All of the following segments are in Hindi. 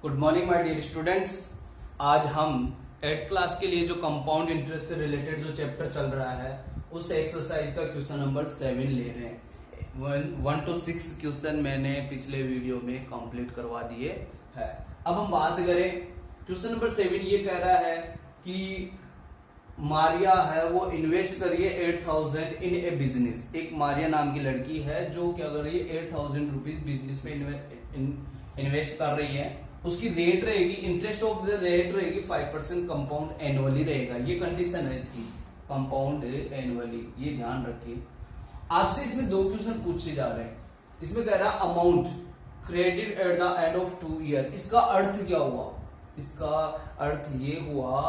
Good morning my dear students. आज हम 8th क्लास के लिए जो कंपाउंड इंटरेस्ट से रिलेटेड जो चैप्टर चल रहा है उस एक्सरसाइज का क्वेश्चन नंबर 7 ले रहे हैं। 1 to 6 क्वेश्चन मैंने पिछले वीडियो में कंप्लीट करवा दिए है। अब हम बात करें क्वेश्चन नंबर 7 ये कह रहा है कि मारिया है वो इन्वेस्ट कर रही है 8000 इन ए बिजनेस। एक मारिया नाम की लड़की है जो क्या कर रही है 8000 रुपीज बिजनेस में इन्वेस्ट कर रही है। उसकी रेट रहेगी, इंटरेस्ट ऑफ द रेट रहेगी 5% कंपाउंड एनुअली रहेगा। ये कंडीशन है इसकी, कंपाउंड एनुअली, ये ध्यान रखिए। आपसे इसमें 2 क्वेश्चन पूछे जा रहे हैं। इसमें कह रहा है amount credit at the end of 2 year. इसका अर्थ क्या हुआ? इसका अर्थ ये हुआ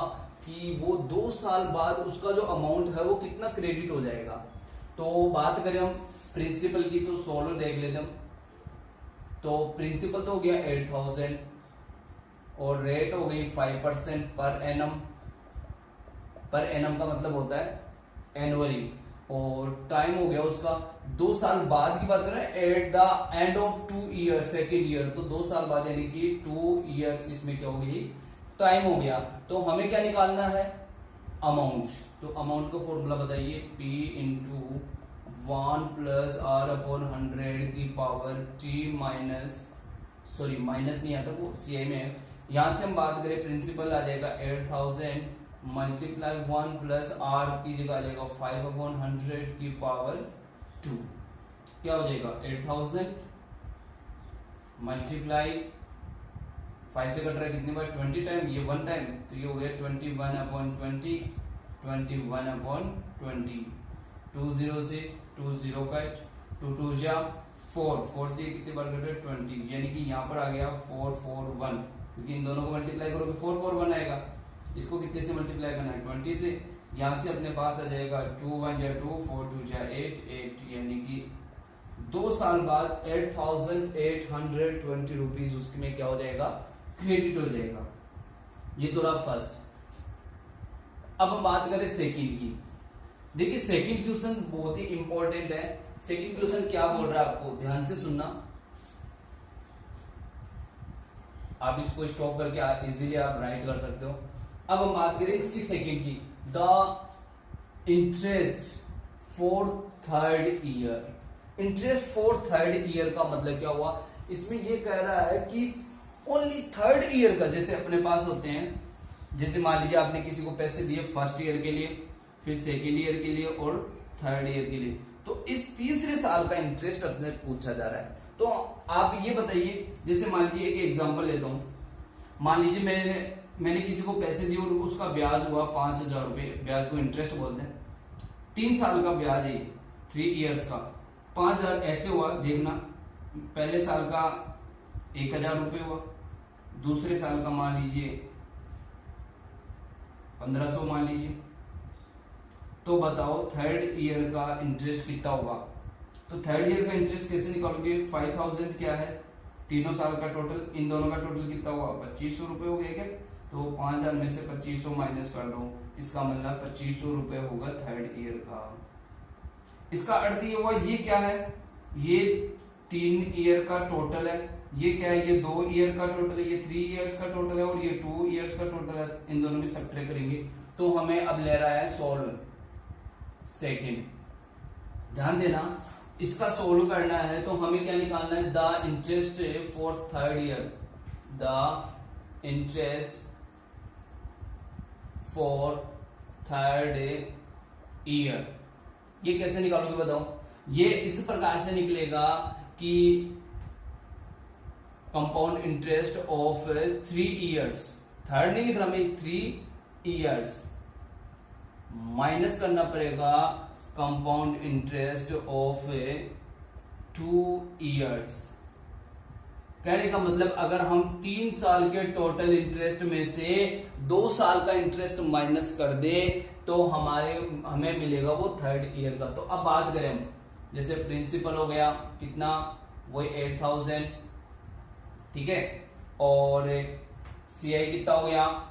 कि वो 2 साल बाद उसका जो अमाउंट है वो कितना क्रेडिट हो जाएगा। तो बात करें हम प्रिंसिपल की तो सोल्व देख लेते हम। तो प्रिंसिपल तो हो गया 8000 और रेट हो गई 5% पर एनम। पर एनम का मतलब होता है एनुअली, और टाइम हो गया उसका 2 साल बाद की बात कर रहे हैं at the end of 2 year, second year. तो 2 साल बाद यानी कि 2 ईयर्स इसमें क्या हो गई, टाइम हो गया। तो हमें क्या निकालना है, अमाउंट। तो अमाउंट का फॉर्मूला बताइए, P into 1 plus r upon 100 की power T minus, sorry minus नहीं आता वो CI में है। यहां से हम बात करें प्रिंसिपल आ जाएगा 8000 मल्टीप्लाई 1 प्लस आर की जगह आ जाएगा 5 अपॉन 100 की पावर 2। क्या हो जाएगा 8000 मल्टीप्लाई 5 से कट रहा है कितनी बार 20 टाइम, ये 1 टाइम, तो ये हो गया 21 अपॉन 20, 21 अपॉन 20। 2 0 से 2 0 कट, 2 2 जा 4, 4 से कितनी बार कट है 20, यानी कि यहाँ पर आ गया 4 4 1, क्योंकि इन दोनों को मल्टीप्लाई करोगे 4 4 1 आएगा। इसको कितने से मल्टीप्लाई करना है 20 से। यहाँ से अपने पास आ जाएगा 2 1 जा 2, 4 2 जा 8 8, यानी कि 2 साल बाद 8820 रुपीज उसमें क्या हो जाएगा, क्रेडिट हो जाएगा। ये तो रहा फर्स्ट। अब हम बात करें सेकंड की। देखिए सेकंड क्वेश्चन बहुत ही इंपॉर्टेंट है। सेकंड क्वेश्चन क्या बोल रहा है आपको, ध्यान से सुनना। आप इसको स्टॉप करके आप इजीली आप राइट कर सकते हो। अब हम बात करें इसकी सेकंड की, the interest for third year. Interest for third year का मतलब क्या हुआ, इसमें ये कह रहा है कि ओनली थर्ड ईयर का, जैसे अपने पास होते हैं, जैसे मान लीजिए आपने किसी को पैसे दिए फर्स्ट ईयर के लिए, फिर सेकेंड ईयर के लिए और थर्ड ईयर के लिए, तो इस तीसरे साल का इंटरेस्ट आपसे पूछा जा रहा है। तो आप ये बताइए, जैसे मान लीजिए एक एग्जांपल लेता हूं। मान लीजिए मैंने किसी को पैसे दिए और उसका ब्याज हुआ 5000 रुपए, ब्याज को इंटरेस्ट बोलते हैं। 3 साल का ब्याज है, 3 इयर्स का 5000 ऐसे हुआ। देखना, पहले साल का 1000 रुपए हुआ, दूसरे साल का मान लीजिए 1500 मान लीजिए। तो बताओ थर्ड ईयर का इंटरेस्ट कितना होगा। तो थर्ड ईयर का इंटरेस्ट कैसे निकालोगे, 5000 क्या है, तीनों साल का टोटल, इन दोनों का टोटल कितना हुआ 2500 रुपए हो गया क्या। तो 5000 में से 2500 माइनस कर दो, इसका मतलब 2500 रुपए होगा थर्ड ईयर का। इसका अर्थ ये हुआ, ये क्या है, ये 3 ईयर का टोटल है, ये क्या है, ये 2 ईयर का टोटल है, ये 3 ईयर्स का टोटल है, और ये 2 ईयर्स का टोटल है। इन दोनों में सब्ट्रैक्ट करेंगे तो हमें अब ले रहा है सोल्व सेकेंड। ध्यान देना, इसका सोल्व करना है तो हमें क्या निकालना है, the interest for third year, the interest for third year. ये कैसे निकालोगे बताओ। ये इस प्रकार से निकलेगा कि compound interest of 3 years, third नहीं लिख रहा मैं, 3 इयर्स माइनस करना पड़ेगा कंपाउंड इंटरेस्ट ऑफ 2 इयर्स। कहने का मतलब अगर हम 3 साल के टोटल इंटरेस्ट में से 2 साल का इंटरेस्ट माइनस कर दे तो हमें मिलेगा वो थर्ड ईयर का। तो अब बात करें हम, जैसे प्रिंसिपल हो गया कितना, वही 8000, ठीक है, और CI कितना हो गया,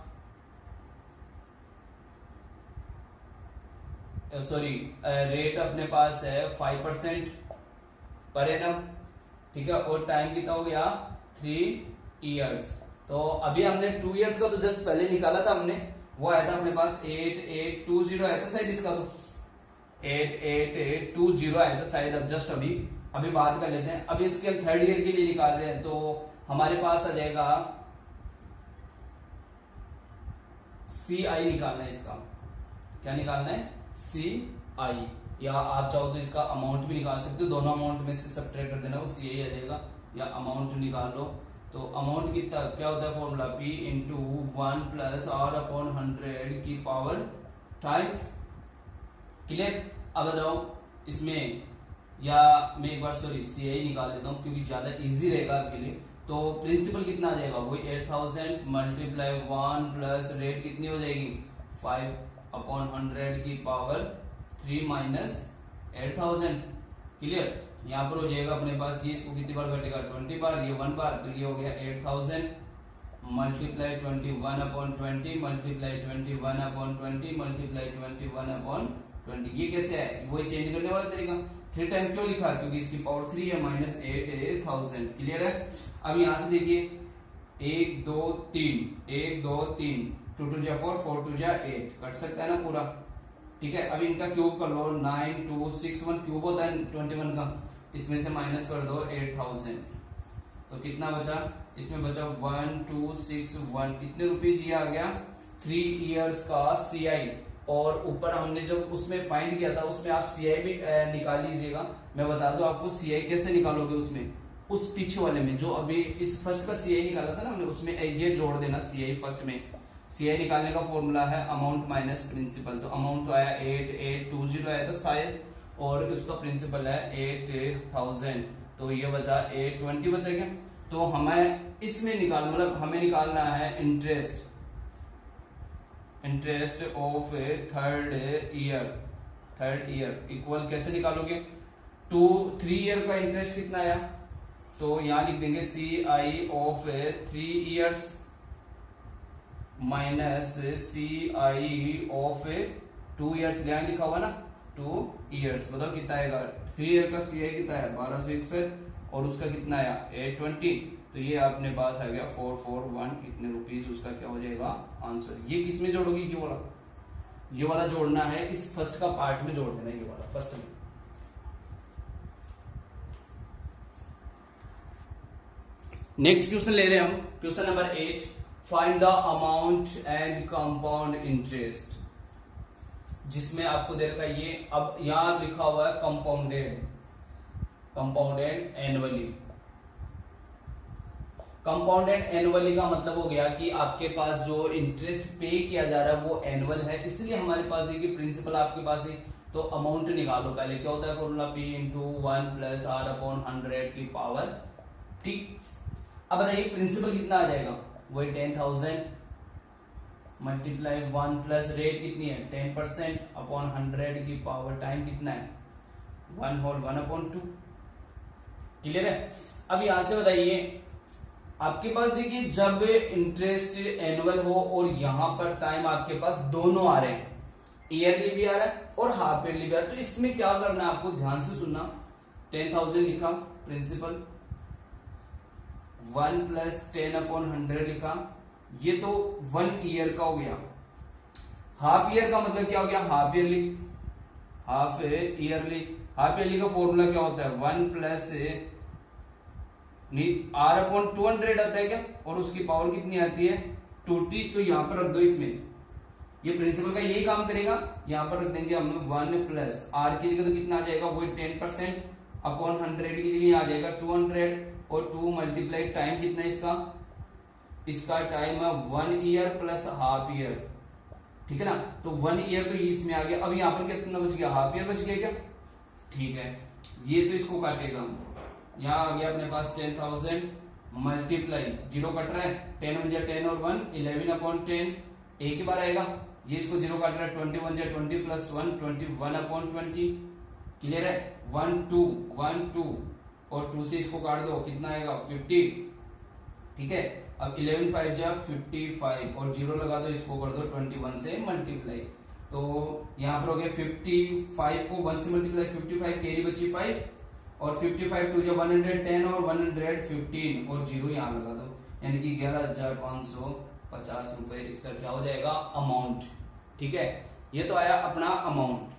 सॉरी रेट अपने पास है 5% पर एनम, ठीक है, और टाइम कितना हो गया 3 इयर्स। तो अभी हमने 2 इयर्स का तो जस्ट पहले निकाला था हमने, वो आया था अपने पास 8820 आया था शायद इसका, तो 8820 आया था शायद। अब जस्ट अभी बात कर लेते हैं। अभी इसके हम थर्ड ईयर के लिए निकाल रहे हैं, तो हमारे पास आ जाएगा CI निकालना है इसका। क्या निकालना है? CI, या आप चाहो तो इसका अमाउंट भी निकाल सकते हो, दोनों अमाउंट में से सब्ट्रैक्ट कर देना, वो CI आ जाएगा, या अमाउंट निकाल लो। तो अमाउंट कितना क्या होता है formula? P into 1 plus R upon 100 की पावर टाइम। क्लियर? अब बताओ इसमें, या मैं एक बार सॉरी CI निकाल देता हूँ क्योंकि ज्यादा इजी रहेगा आपके लिए। तो प्रिंसिपल कितना आ जाएगा? वही 8000 मल्टीप्लाई 1 प्लस रेट कितनी हो जाएगी? 5 अपॉन 100 की पावर 3 माइनस 8000। क्लियर? यहाँ पर हो जाएगा अपने पास, ये इसको कितनी बार घटेगा? 20 बार, ये 1 बार, तो ये हो गया 8000 multiply 21 upon 20 multiply 21 upon 20 multiply 21 upon 20। ये कैसे है? वही चेंज करने वाला तरीका। 3 टाइम क्यों लिखा? क्योंकि इसकी पावर 3 है, माइनस 8000। क्लियर है? अब यहां से देखिए 1 2 3 1 2 3 2 2 जा 4 4 2 जा 8, कट सकता है ना पूरा। ठीक है? अब इनका क्यूब कर लो, 9 2 6 1 क्यूब होता है 21 का, इसमें से माइनस कर दो 8000, तो कितना बचा? इसमें बचा 1261। कितने रुपीज ये आ गया? 3 इयर्स का CI। और ऊपर हमने जो उसमें फाइंड किया था उसमें आप CI भी निकाल लीजिएगा। मैं बता दूं आपको CI कैसे निकालोगे उसमें, उस पीछे वाले में जो अभी इस फर्स्ट का CI निकाला था ना हमने, उसमें ये जोड़ देना CI फर्स्ट में। CI निकालने का फॉर्मूला है अमाउंट माइनस प्रिंसिपल। तो अमाउंट तो आया 8820 आया था शायद, और उसका प्रिंसिपल है 8000, तो ये बचा 820 बचेगा। तो हमें इसमें मतलब हमें निकालना है interest of third year equal. कैसे निकालोगे? 3 ईयर का इंटरेस्ट कितना आया, तो यहां लिख देंगे CI of 3 years minus CI of 2 years. यहां लिखा हुआ ना 2 इयर्स, बताओ कितना आएगा? 3 ईयर का CI कितना है? 1261, और उसका कितना आया? 820। तो ये अपने पास आ गया 441 कितने रुपीज, उसका क्या हो जाएगा आंसर। ये किस में जोड़ोगी? ये वाला जोड़ना है, इस फर्स्ट का पार्ट में जोड़ देना, ये वाला फर्स्ट में। नेक्स्ट क्वेश्चन ले रहे हैं हम, question number 8। Find the amount and compound interest, जिसमें आपको दे रखा है ये, अब यहां लिखा हुआ है कंपाउंडेड एनुअली। कंपाउंडेड एनुअली का मतलब हो गया कि आपके पास जो इंटरेस्ट पे किया जा रहा है वो एनुअल है, इसलिए हमारे पास देखिए प्रिंसिपल आपके पास है, तो अमाउंट निकालो पहले। क्या होता है formula? P into 1 plus R upon 100 की पावर। ठीक, अब बताइए प्रिंसिपल कितना आ जाएगा? वही 10,000 मल्टीप्लाई 1 प्लस रेट कितनी है? 10% अपॉन 100 की पावर टाइम कितना है? 1 होल 1 अपॉन 2। क्लियर है? अब यहां से बताइए आपके पास देखिए जब इंटरेस्ट एनुअल हो और यहां पर टाइम आपके पास दोनों आ रहे हैं, ईयरली भी आ रहा है और हाफ ईयरली भी आ रहा है, तो इसमें क्या करना है आपको? ध्यान से सुनना। 10,000 लिखा प्रिंसिपल, 1 प्लस 10 अपॉन 100 लिखा, ये तो 1 ईयर का हो गया। हाफ ईयर का मतलब क्या हो गया? Half yearly. हाफ ईयरली का फॉर्मूला क्या होता है? 1 प्लस R अपॉन 200 आता है क्या, और उसकी पावर कितनी आती है? 2t। तो यहां पर रख दो, इसमें ये प्रिंसिपल का यही काम करेगा। यहां पर रख देंगे हम 1 प्लस R की जगह तो कितना आ जाएगा? वही 10% अपॉन 100 की जगह आ जाएगा 200, और 2 मल्टीप्लाई टाइम कितना है इसका टाइम है 1 ईयर प्लस हाफ ईयर। ठीक है ना? तो 1 ईयर तो इसमें आ गया। अब यहाँ पर कितना बच गया? हाफ ईयर बच गया क्या? ठीक है, ये तो इसको काटेगा। यहाँ आ गया अपने पास 10,000 मल्टीप्लाई, 0 कट रहा है, 10 1 जा 10 और 1 11 अपॉन 10, एक ही बार आएगा। ये इसको 0 काट रहा है, 21 जा 20 प्लस 1 21 अपॉन 20। क्लियर है? 1 2 1 2 और 2 से इसको काट दो, कितना आएगा? 50। ठीक है, अब 11 5 जा 55 और 0 लगा दो, इसको कर दो 21 से मल्टीप्लाई। तो यहाँ पर हो गया 55 को 1 से मल्टीप्लाई, 55 कैरी बची 5, और 55 टू जो 110 और 115 और 0 यहाँ लगा दो। यानी कि 11,550 रुपए इसका क्या हो जाएगा अमाउंट। ठीक है, ये तो आया अपना अमाउंट।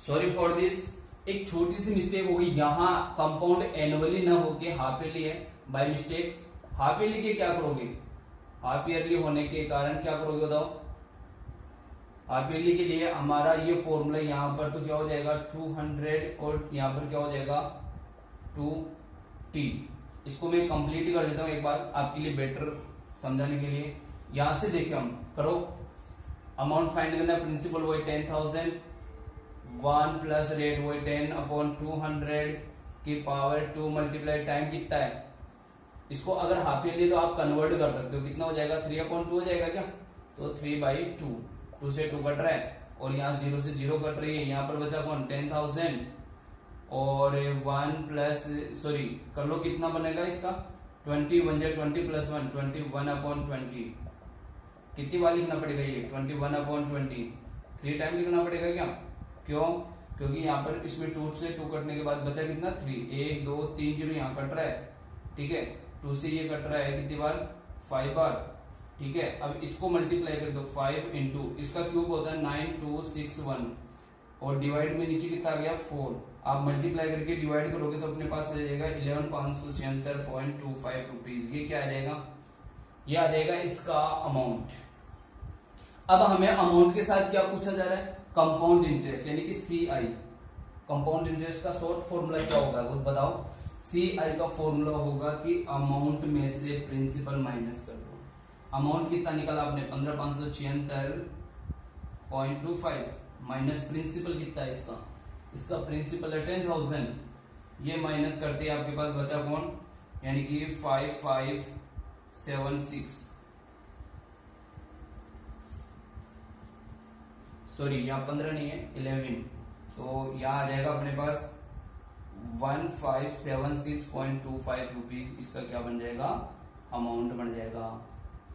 सॉरी फॉर दिस, एक छोटी सी मिस्टेक होगी यहाँ, कंपाउंड एनुअली ना होके हाफ ईयरली है बाय मिस्टेक। हाफ ईयरली के क्या करोगे, हाफ ईयरली होने के कारण क्या करोगे बताओ। हाफ ईयरली के लिए हमारा ये फॉर्मूला यहाँ पर तो क्या हो जाएगा 200 और यहाँ पर क्या हो जाएगा 2t। इसको मैं कंप्लीट कर देता हूँ एक बार आपके लिए बेटर समझाने के लिए। यहां से देखिए हम करो, अमाउंट फाइंड करना, प्रिंसिपल वही 10,000, 1 प्लस रेट वही 10/200 की पावर 2 मल्टीप्लाई टाइम कितना है। इसको अगर हाफ ईयरली तो आप कन्वर्ट कर सकते हो, कितना हो जाएगा 3/2 हो जाएगा क्या, तो 3/2, 2 से 2 कट रहा है और यहाँ 0 से 0 कट रही है। यहाँ पर बचा कौन 10,000 और 1 प्लस सॉरी कर लो कितना बनेगा इसका 20, 1 जा 20 प्लस 1 21/20। कितनी बार लिखना पड़ेगा ये 21/20, 3 टाइम लिखना पड़ेगा क्या, क्यों, क्योंकि यहाँ पर इसमें 2 से 2 कटने के बाद बचा कितना 3, 1 2 3 0 यहाँ कट रहा है। ठीक है, 2 से ये कट रहा है कितनी बार 5 बार। ठीक है, अब इसको मल्टीप्लाई कर दो 5 इंटू इसका क्यूब होता है 9261 और डिवाइड में नीचे कितना आ गया 4। आप मल्टीप्लाई करके डिवाइड करोगे तो अपने पास आ जाएगा 11,576.25 रुपीज। ये क्या आ जाएगा, ये आ जाएगा इसका अमाउंट। अब हमें अमाउंट के साथ क्या पूछा जा रहा है, कंपाउंड इंटरेस्ट यानी कि CI। कंपाउंड इंटरेस्ट का शॉर्ट फॉर्मूला क्या होगा वो बताओ। CI का फॉर्मूला होगा कि अमाउंट में से प्रिंसिपल माइनस कर दो। अमाउंट कितना निकाला आपने 15,576.25 माइनस प्रिंसिपल कितना है इसका, इसका प्रिंसिपल है 10,000। ये माइनस करते आपके पास बचा कौन, यानी कि 5576, सॉरी यहाँ 15 नहीं है 11, तो यहाँ आ जाएगा अपने पास 1576.25 रुपीज। इसका क्या बन जाएगा अमाउंट बन जाएगा।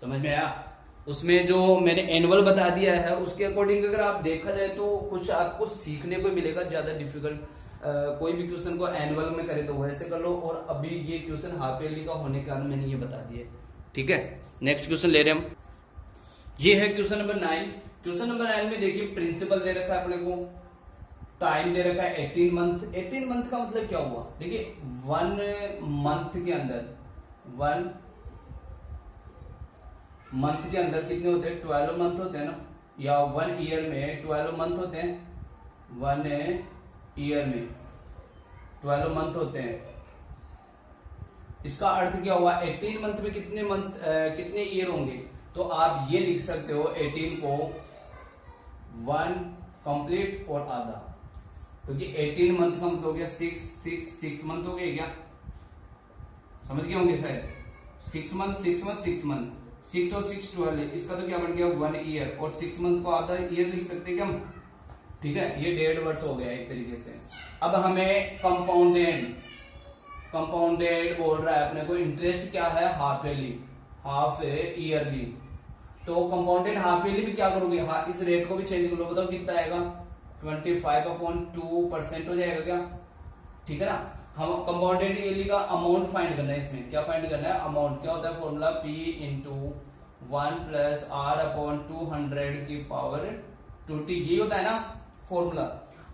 समझ में आया। उसमें जो मैंने एनुअल बता दिया है उसके अकॉर्डिंग अगर आप देखा जाए तो कुछ आपको सीखने को मिलेगा, ज्यादा डिफिकल्ट कोई भी क्वेश्चन को एनुअल में करे तो वैसे कर लो, और अभी ये क्वेश्चन हाफ ईयरली का होने के कारण मैंने ये बता दिया। ठीक है, नेक्स्ट क्वेश्चन ले रहे हम, ये है क्वेश्चन नंबर 9। क्वेश्चन नंबर 9 में देखिए प्रिंसिपल दे रखा है अपने को, टाइम दे रखा है 18 मंथ। 18 मंथ का मतलब क्या हुआ, देखिए 1 मंथ के अंदर 1 मंथ के अंदर कितने होते हैं 12 मंथ होते हैं ना, या 1 ईयर में 12 मंथ होते हैं, 1 ईयर में 12 मंथ होते हैं। इसका अर्थ क्या हुआ 18 मंथ में कितने मंथ कितने ईयर होंगे, तो आप ये लिख सकते हो 18 को 1 कंप्लीट और आधा, क्योंकि 18 मंथ का मतलब हो गया 6 मंथ हो गए क्या, समझ गए होंगे शायद। 6 मंथ 6 मंथ 6 और 6 12 है, इसका तो क्या बन गया 1 ईयर, और 6 मंथ को आधा ईयर लिख सकते हैं क्या हम। ठीक है, ये 1.5 वर्ष हो गया एक तरीके से। अब हमें कंपाउंडेड बोल रहा है अपने को, इंटरेस्ट क्या है हाफ ईयरली। तो कंपाउंडेड हाफ ईयरली में क्या करोगे, हाँ इस रेट को भी चेंज करो, बताओ कितना आएगा 25/2% हो जाएगा क्या। ठीक है ना, हम कंपाउंडेड ईयरली का अमाउंट फाइंड करना है। इसमें क्या फाइंड करना है अमाउंट, क्या होता है formula P into 1 plus R/200 की पावर 2t, ये होता है ना फॉर्मूला।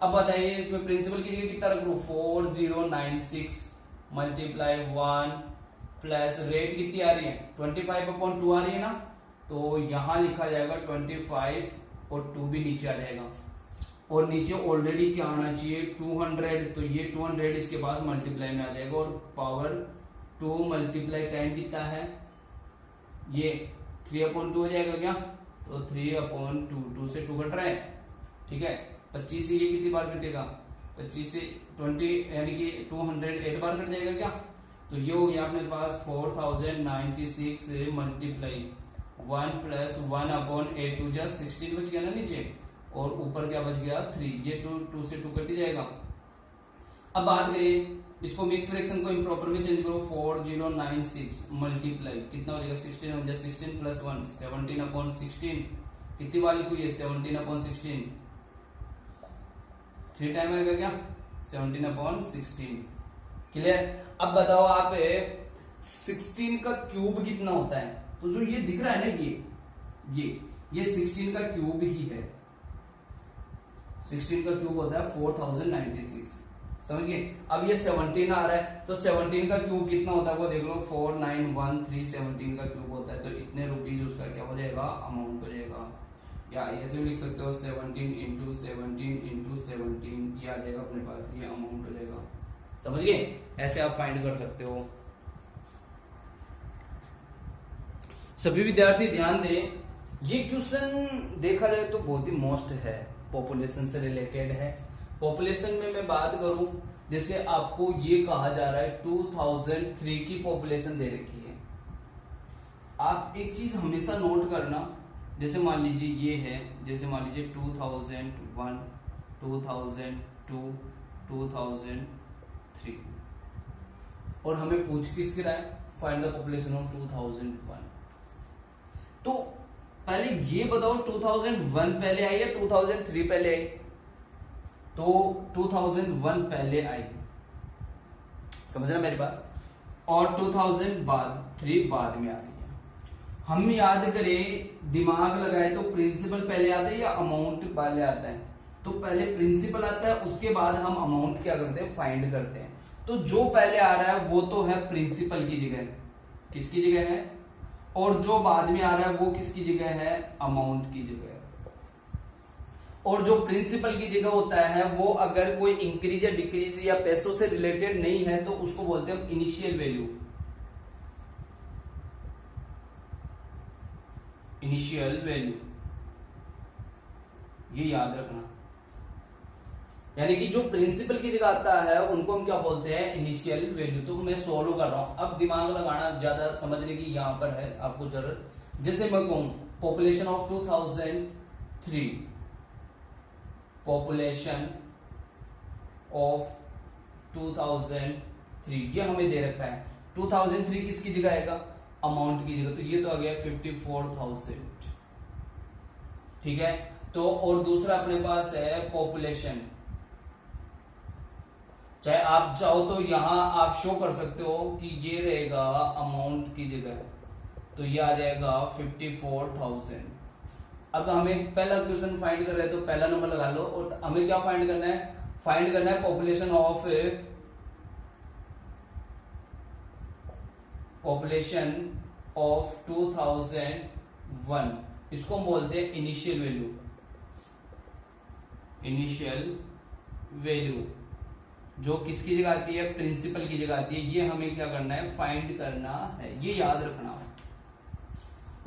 अब बताइए इसमें प्रिंसिपल की जगह कितना रख लूं 4096 मल्टीप्लाई 1 प्लस रेट कितनी आ रही है 25/2 आ रही है ना, तो यहां लिखा जाएगा 25 और 2 भी नीचे आ जाएगा, और नीचे ऑलरेडी क्या आना चाहिए 200, तो ये 200 इसके पास मल्टीप्लाई में आ जाएगा, और पावर 2 मल्टीप्लाई टाइम कितना है ये 3/2 हो जाएगा क्या, तो 3/2, 2 से 2 कट रहा है। ठीक है, 25 से ये कितनी बार कटेगा 25 से 20 यानी कि 208 बार कट जाएगा क्या, तो ये हो गया अपने पास 4096 मल्टीप्लाई 1 प्लस 1/8 जा 16 बच गया ना नीचे, और ऊपर क्या बच गया 3, ये 2 से 2 कट ही जाएगा। अब बात करें इसको मिक्स फ्रैक्शन को इम्प्रॉपर में चेंज करो 4096 मल्टीप्लाई कितना हो जाएगा 16 16 प्लस 1 17/16 कितनी वाली को ये 17/16 3 टाइम आएगा क्या 17/16 क्लियर। अब बताओ आप 16 का क्यूब कितना होता है, तो जो ये दिख रहा है ना ये 16 का क्यूब ही है। 16 का क्यूब होता है 4096, समझ गए। अब ये 17 आ रहा है, तो 17 का क्यूब कितना होता है वो देख लो, 4913 17 का क्यूब होता है, तो इतने रुपीज उसका क्या हो जाएगा, अमाउंट हो जाएगा। या ऐसे भी लिख सकते हो 17 इंटू 17 इंटू 17, ये आ जाएगा अपने पास, ये अमाउंट हो जाएगा, समझ गए। ऐसे आप फाइंड कर सकते हो। सभी विद्यार्थी ध्यान दें, ये क्वेश्चन देखा जाए तो बहुत ही मोस्ट है, पॉपुलेशन से रिलेटेड है। पॉपुलेशन में मैं बात करूं, जैसे आपको ये कहा जा रहा है 2003 की पॉपुलेशन दे रखी है। आप एक चीज हमेशा नोट करना, जैसे मान लीजिए ये है, जैसे मान लीजिए 2001 2002 2003, और हमें पूछ किसकी रहा है, फाइंड द पॉपुलेशन ऑफ 2001। तो पहले ये बताओ 2001 पहले आई या 2003 पहले आई, तो 2001 पहले आई, समझना मेरी बात, और 2000 बाद 3 बाद में आ रही है। हम याद करें, दिमाग लगाए तो प्रिंसिपल पहले आता है या अमाउंट पहले आता है, तो पहले प्रिंसिपल आता है, उसके बाद हम अमाउंट क्या करते हैं, फाइंड करते हैं। तो जो पहले आ रहा है वो तो है प्रिंसिपल की जगह, किसकी जगह है, और जो बाद में आ रहा है वो किसकी जगह है, अमाउंट की जगह। और जो प्रिंसिपल की जगह होता है वो अगर कोई इंक्रीज या डिक्रीज या पैसों से रिलेटेड नहीं है तो उसको बोलते हैं इनिशियल वैल्यू। इनिशियल वैल्यू, ये याद रखना, यानी कि जो प्रिंसिपल की जगह आता है उनको हम क्या बोलते हैं, इनिशियल वैल्यू। तो मैं सोल्व कर रहा हूं, अब दिमाग लगाना ज्यादा समझने की यहां पर है आपको जरूरत। जैसे मैं कहूं पॉपुलेशन ऑफ 2003, पॉपुलेशन ऑफ 2003, ये हमें दे रखा है। 2003 किसकी जगह आएगा, अमाउंट की जगह, तो ये तो आ गया 54,000, ठीक है। तो और दूसरा अपने पास है पॉपुलेशन, चाहे आप चाहो तो यहां आप शो कर सकते हो कि ये रहेगा अमाउंट की जगह, तो ये आ जाएगा 54,000। अब हमें पहला क्वेश्चन फाइंड कर रहे हैं तो पहला नंबर लगा लो, और हमें क्या फाइंड करना है, फाइंड करना है पॉपुलेशन ऑफ 2001, इसको हम बोलते हैं इनिशियल वैल्यू। इनिशियल वैल्यू जो किसकी जगह आती है, प्रिंसिपल की जगह आती है, ये हमें क्या करना है, फाइंड करना है, ये याद रखना।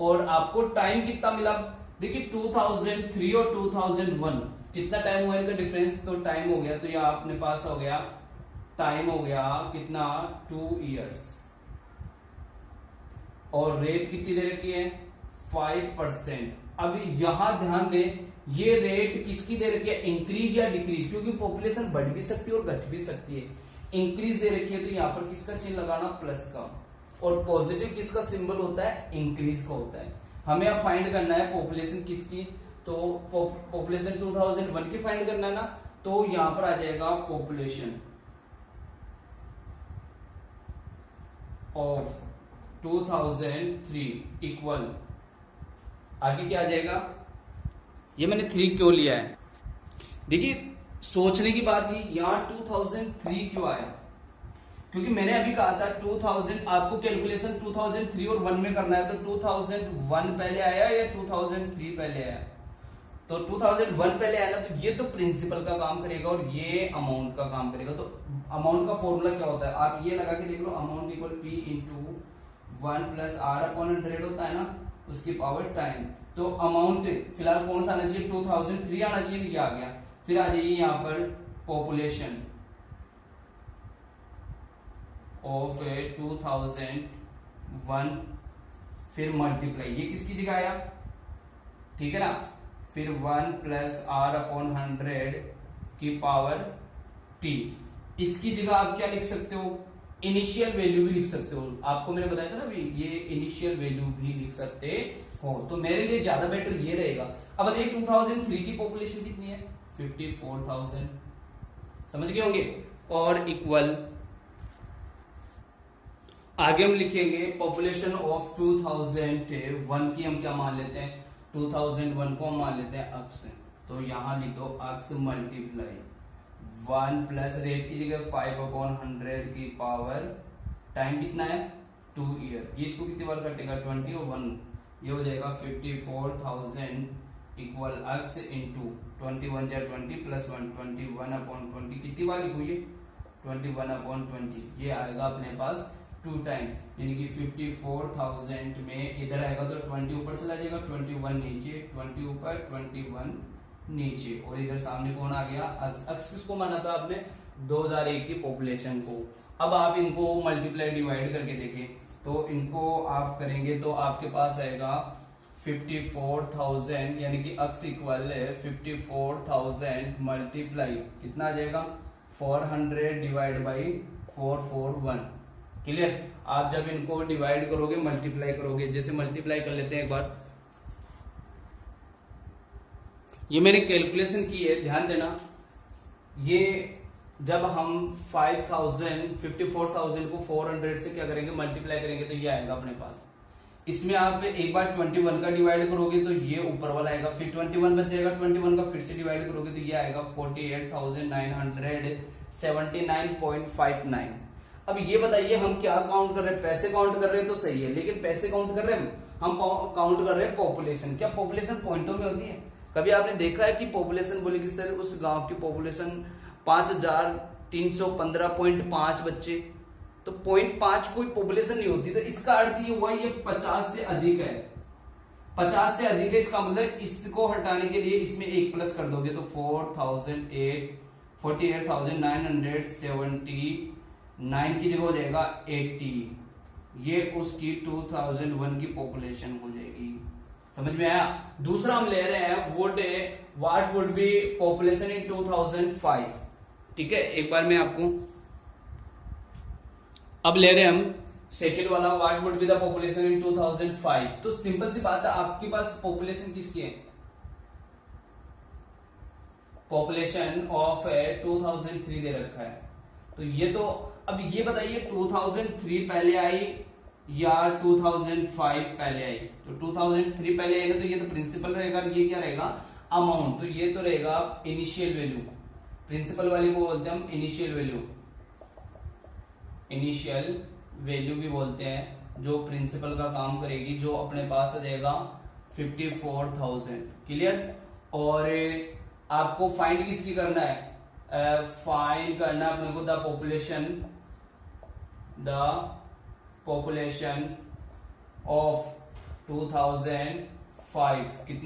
और आपको टाइम कितना मिला, देखिए 2003 और 2001 कितना टाइम हुआ इनका डिफरेंस, तो टाइम हो गया, तो ये अपने पास हो गया, टाइम हो गया कितना, 2 इयर्स। और रेट कितनी दे रखी है, 5%। अब यहां ध्यान दें, ये रेट किसकी दे रखी है, इंक्रीज या डिक्रीज, क्योंकि पॉपुलेशन बढ़ भी सकती है और घट भी सकती है। इंक्रीज दे रखी है तो यहां पर किसका चिन्ह लगाना, प्लस का, और पॉजिटिव किसका सिंबल होता है, इंक्रीज का होता है। हमें अब फाइंड करना है पॉपुलेशन किसकी, तो पॉपुलेशन 2001 की फाइंड करना है ना, तो यहां पर आ जाएगा पॉपुलेशन ऑफ 2003 इक्वल, आगे क्या आ जाएगा, ये मैंने 3 क्यों लिया है, देखिए सोचने की बात ही, यहां 2003 क्यों आया, क्योंकि मैंने अभी कहा था 2000, आपको कैलकुलेशन 2003 और 1 में करना है, तो 2001 पहले आया या 2003 पहले आया, तो 2001 पहले आया ना, तो ये तो प्रिंसिपल का काम करेगा और ये अमाउंट का काम करेगा। तो अमाउंट का फॉर्मूला क्या होता है, आप ये लगा के देख लो, amount equal P into 1 plus R/100 होता है ना, उसकी पावर टाइम। तो अमाउंट फिलहाल कौन सा आना चाहिए, 2003 आना चाहिए, ये आ गया। फिर आ जाइए यहाँ पर पॉपुलेशन ऑफ 2001, फिर मल्टीप्लाई, ये किसकी जगह आया, ठीक है ना, फिर 1 प्लस R/100 की पावर T। इसकी जगह आप क्या लिख सकते हो, इनिशियल वैल्यू भी लिख सकते हो, आपको मैंने बताया था ना भी, ये इनिशियल वैल्यू भी लिख सकते हो, तो मेरे लिए ज्यादा बेटर ये रहेगा। अब बताइए 2003 की पॉपुलेशन कितनी है, 54,000, समझ गए होंगे, और इक्वल आगे हम लिखेंगे पॉपुलेशन ऑफ 2001 की हम क्या मान लेते हैं, 2001 को हम मान लेते हैं अक्स। तो यहां लिख दो अक्स मल्टीप्लाई 1 प्लस रेट की जगह 5/100 की पावर टाइम कितना है 2 ईयर। ये इसको कितनी बार कटेगा 20 और 1, ये हो जाएगा 54,000 इक्वल अक्स इंटू 21 जा 20 प्लस 1 21/20 कितनी बार लिखो ये 21/20, ये आएगा अपने पास 2 टाइम, यानी कि 54,000 में इधर आएगा तो 20 ऊपर चला जाएगा, 21 नीचे, 20 ऊपर 21 नीचे, और इधर सामने कौन आ गया अक्स। अक्स किसको माना था आपने 2001 की पॉपुलेशन को। अब आप इनको मल्टीप्लाई डिवाइड करके देखें, तो इनको आप करेंगे तो आपके पास आएगा 54,000, यानी कि अक्स इक्वल 54,000 मल्टीप्लाई कितना आ जाएगा 400 डिवाइड बाई 441। क्लियर। आप जब इनको डिवाइड करोगे मल्टीप्लाई करोगे, जैसे मल्टीप्लाई कर लेते हैं एक बार, ये मैंने कैलकुलेशन की है ध्यान देना। ये जब हम 54,000 को 400 से क्या करेंगे मल्टीप्लाई करेंगे तो ये आएगा अपने पास। इसमें आप एक बार 21 का डिवाइड करोगे तो ये ऊपर वाला आएगा, फिर 21 बच जाएगा, 21 का फिर से डिवाइड करोगे तो ये आएगा 48,979.59। अब ये बताइए हम क्या काउंट कर रहे हैं, पैसे काउंट कर रहे हैं तो सही है, लेकिन पैसे काउंट कर रहे हैं हम काउंट कर रहे हैं पॉपुलेशन। क्या पॉपुलेशन पॉइंटों में होती है? कभी आपने देखा है कि पॉपुलेशन बोले कि सर उस गांव की पॉपुलेशन 5,315.5 बच्चे, तो 0.5 कोई पॉपुलेशन नहीं होती। तो इसका अर्थ ये हुआ ये 50 से अधिक है, 50 से अधिक है, इसका मतलब इसको हटाने के लिए इसमें एक प्लस कर दोगे तो 48,979 की जगह हो जाएगा 80। ये उसकी 2001 की पॉपुलेशन हो जाएगी। समझ में आया? दूसरा हम ले रहे हैं what would be population in 2005। ठीक है, एक बार मैं आपको अब ले रहे हैं हम सेकेंड वाला, what would be the population in 2005। तो सिंपल सी बात है, आपके पास पॉपुलेशन किसकी है, पॉपुलेशन ऑफ 2003 दे रखा है। तो ये तो अब ये बताइए 2003 पहले आई या 2005 पहले आई। तो 2003 पहले आएगा तो ये तो प्रिंसिपल रहेगा, ये क्या रहेगा अमाउंट, तो ये तो रहेगा इनिशियल वैल्यू। प्रिंसिपल वाली को बोलते हैं हम इनिशियल वैल्यू, इनिशियल वैल्यू भी बोलते हैं, जो प्रिंसिपल का काम करेगी, जो अपने पास आ जाएगा 54,000। क्लियर। और आपको फाइंड किसकी करना है, फाइंड करना अपने को द पॉपुलेशन ऑफ 2005 कितना